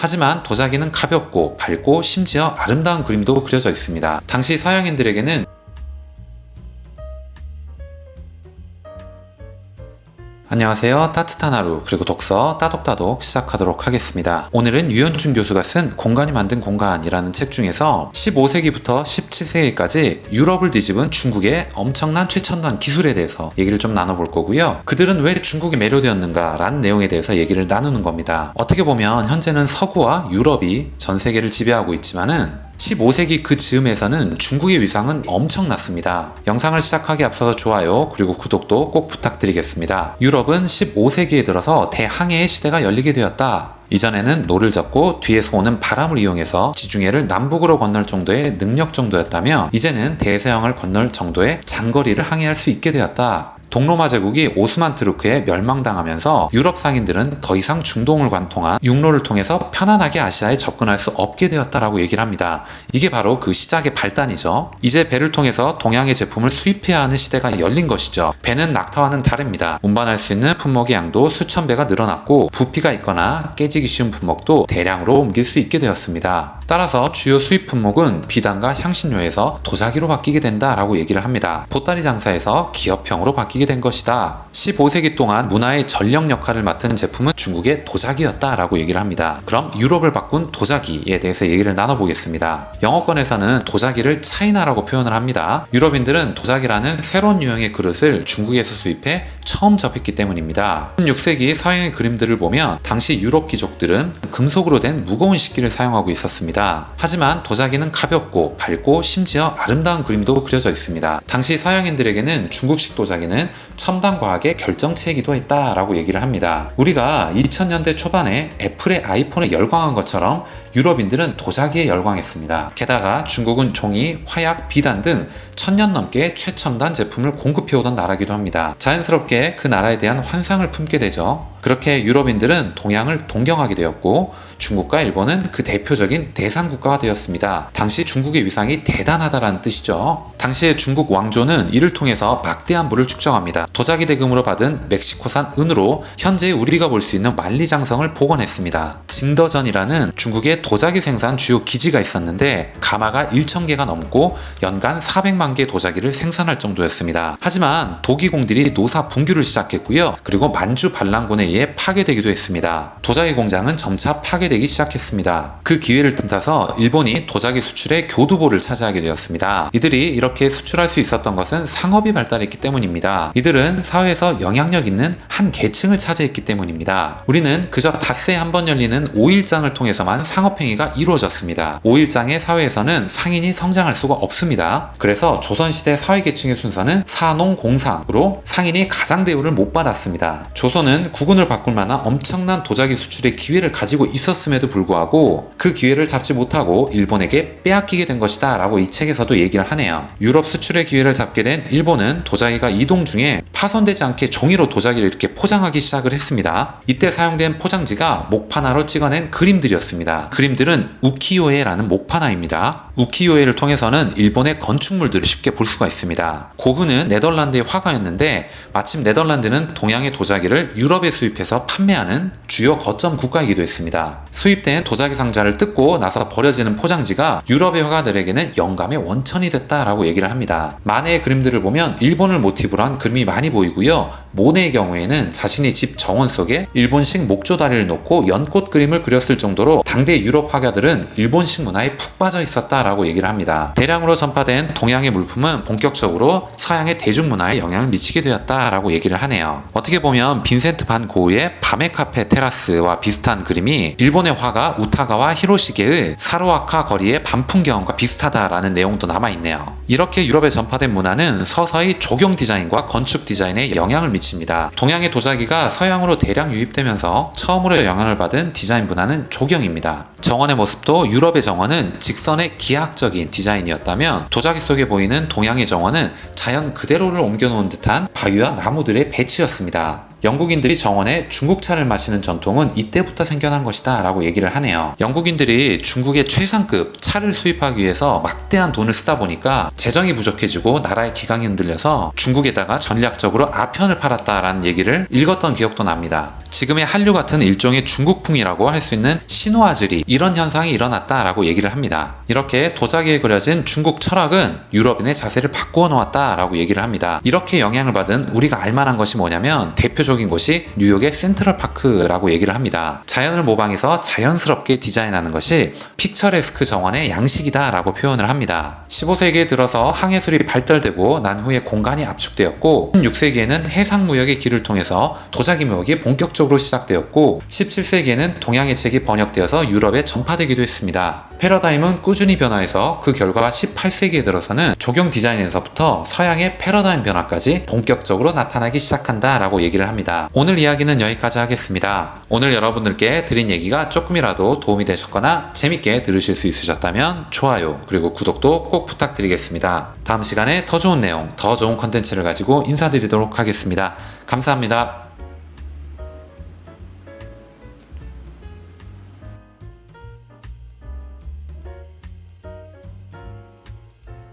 하지만 도자기는 가볍고 밝고 심지어 아름다운 그림도 그려져 있습니다. 당시 서양인들에게는 안녕하세요. 따뜻한 하루 그리고 독서 따독따독 시작하도록 하겠습니다. 오늘은 유현준 교수가 쓴 공간이 만든 공간이라는 책 중에서 15세기부터 17세기까지 유럽을 뒤집은 중국의 엄청난 최첨단 기술에 대해서 얘기를 좀 나눠볼 거고요. 그들은 왜 중국에 매료되었는가 라는 내용에 대해서 얘기를 나누는 겁니다. 어떻게 보면 현재는 서구와 유럽이 전 세계를 지배하고 있지만은 15세기 그 즈음에서는 중국의 위상은 엄청났습니다. 영상을 시작하기 앞서서 좋아요 그리고 구독도 꼭 부탁드리겠습니다. 유럽은 15세기에 들어서 대항해의 시대가 열리게 되었다. 이전에는 노를 젓고 뒤에서 오는 바람을 이용해서 지중해를 남북으로 건널 정도의 능력 정도였다며 이제는 대서양을 건널 정도의 장거리를 항해할 수 있게 되었다. 동로마 제국이 오스만 트루크에 멸망당하면서 유럽 상인들은 더 이상 중동을 관통한 육로를 통해서 편안하게 아시아에 접근할 수 없게 되었다라고 얘기를 합니다. 이게 바로 그 시작의 발단이죠. 이제 배를 통해서 동양의 제품을 수입해야 하는 시대가 열린 것이죠. 배는 낙타와는 다릅니다. 운반할 수 있는 품목의 양도 수천 배가 늘어났고 부피가 있거나 깨지기 쉬운 품목도 대량으로 옮길 수 있게 되었습니다. 따라서 주요 수입 품목은 비단과 향신료에서 도자기로 바뀌게 된다라고 얘기를 합니다. 보따리 장사에서 기업형으로 바뀌게 된 것이다. 15세기 동안 문화의 전력 역할을 맡은 제품은 중국의 도자기였다라고 얘기를 합니다. 그럼 유럽을 바꾼 도자기에 대해서 얘기를 나눠보겠습니다. 영어권에서는 도자기를 차이나라고 표현을 합니다. 유럽인들은 도자기라는 새로운 유형의 그릇을 중국에서 수입해 처음 접했기 때문입니다. 16세기 서양의 그림들을 보면 당시 유럽 귀족들은 금속으로 된 무거운 식기를 사용하고 있었습니다. 하지만 도자기는 가볍고 밝고 심지어 아름다운 그림도 그려져 있습니다. 당시 서양인들에게는 중국식 도자기는 첨단 과학의 결정체이기도 했다라고 얘기를 합니다. 우리가 2000년대 초반에 애플의 아이폰에 열광한 것처럼 유럽인들은 도자기에 열광했습니다. 게다가 중국은 종이, 화약, 비단 등 1000년 넘게 최첨단 제품을 공급해오던 나라기도 합니다. 자연스럽게 그 나라에 대한 환상을 품게 되죠. 그렇게 유럽인들은 동양을 동경하게 되었고 중국과 일본은 그 대표적인 대상국가가 되었습니다. 당시 중국의 위상이 대단하다라는 뜻이죠. 당시의 중국 왕조는 이를 통해서 막대한 부를 축적합니다. 도자기 대금으로 받은 멕시코산 은으로 현재 우리가 볼 수 있는 만리장성을 복원했습니다. 징더전이라는 중국의 도자기 생산 주요 기지가 있었는데 가마가 1000개가 넘고 연간 400만 개의 도자기를 생산할 정도였습니다. 하지만 도기공들이 노사 분규를 시작했고요. 그리고 만주 반란군에 의해 파괴되기도 했습니다. 도자기 공장은 점차 파괴되기 시작했습니다. 그 기회를 틈타서 일본이 도자기 수출의 교두보를 차지하게 되었습니다. 이들이 이렇게 수출할 수 있었던 것은 상업이 발달했기 때문입니다. 이들은 사회에서 영향력 있는 한 계층을 차지했기 때문입니다. 우리는 그저 닷새에 한 번 열리는 5일장을 통해서만 상업행위가 이루어졌습니다. 5일장의 사회에서는 상인이 성장할 수가 없습니다. 그래서 조선시대 사회계층의 순서는 사농공상으로 상인이 가장 대우를 못 받았습니다. 조선은 국운을 바꿀 만한 엄청난 도자기 수출의 기회를 가지고 있었음에도 불구하고 그 기회를 잡지 못하고 일본에게 빼앗기게 된 것이다 라고 이 책에서도 얘기를 하네요. 유럽 수출의 기회를 잡게 된 일본은 도자기가 이동 중에 파손되지 않게 종이로 도자기를 이렇게 포장하기 시작을 했습니다. 이때 사용된 포장지가 목파나로 찍어낸 그림들이었습니다. 그림들은 우키요에라는 목파나입니다. 우키요에를 통해서는 일본의 건축물들을 쉽게 볼 수가 있습니다. 고흐는 네덜란드의 화가였는데 마침 네덜란드는 동양의 도자기를 유럽에 수입해서 판매하는 주요 거점 국가이기도 했습니다. 수입된 도자기 상자를 뜯고 나서 버려지는 포장지가 유럽의 화가들에게는 영감의 원천이 됐다라고 얘기를 합니다. 만해의 그림들을 보면 일본을 모티브로 한 그림이 많이 보이고요. 모네의 경우에는 자신의 집 정원 속에 일본식 목조다리를 놓고 연꽃 그림을 그렸을 정도로 당대 유럽 화가들은 일본식 문화에 푹 빠져 있었다라고 얘기를 합니다. 대량으로 전파된 동양의 물품은 본격적으로 서양의 대중문화에 영향을 미치게 되었다라고 얘기를 하네요. 어떻게 보면 빈센트 반 고흐의 밤의 카페 테라스와 비슷한 그림이 일본의 화가 우타가와 히로시게의 사로아카 거리의 밤 풍경과 비슷하다라는 내용도 남아있네요. 이렇게 유럽에 전파된 문화는 서서히 조경 디자인과 건축 디자인에 영향을 미칩니다. 동양의 도자기가 서양으로 대량 유입되면서 처음으로 영향을 받은 디자인 문화는 조경입니다. 정원의 모습도 유럽의 정원은 직선의 기하학적인 디자인이었다면 도자기 속에 보이는 동양의 정원은 자연 그대로를 옮겨놓은 듯한 바위와 나무들의 배치였습니다. 영국인들이 정원에 중국차를 마시는 전통은 이때부터 생겨난 것이다 라고 얘기를 하네요. 영국인들이 중국의 최상급 차를 수입하기 위해서 막대한 돈을 쓰다 보니까 재정이 부족해지고 나라의 기강이 흔들려서 중국에다가 전략적으로 아편을 팔았다라는 얘기를 읽었던 기억도 납니다. 지금의 한류 같은 일종의 중국풍이라고 할 수 있는 신화질이 이런 현상이 일어났다라고 얘기를 합니다. 이렇게 도자기에 그려진 중국 철학은 유럽인의 자세를 바꾸어 놓았다라고 얘기를 합니다. 이렇게 영향을 받은 우리가 알만한 것이 뭐냐면 대표적인 곳이 뉴욕의 센트럴파크라고 얘기를 합니다. 자연을 모방해서 자연스럽게 디자인하는 것이 픽처레스크 정원의 양식이다라고 표현을 합니다. 15세기에 들어서 항해술이 발달되고 난 후에 공간이 압축되었고 16세기에는 해상무역의 길을 통해서 도자기 무역이 본격적으로 시작되었고 17세기에는 동양의 책이 번역되어서 유럽에 전파되기도 했습니다. 패러다임은 꾸준히 변화해서 그 결과 18세기에 들어서는 조경 디자인에서부터 서양의 패러다임 변화까지 본격적으로 나타나기 시작한다라고 얘기를 합니다. 오늘 이야기는 여기까지 하겠습니다. 오늘 여러분들께 드린 얘기가 조금이라도 도움이 되셨거나 재밌게 들으실 수 있으셨다면 좋아요 그리고 구독도 꼭 부탁드리겠습니다. 다음 시간에 더 좋은 내용, 더 좋은 컨텐츠를 가지고 인사드리도록 하겠습니다. 감사합니다.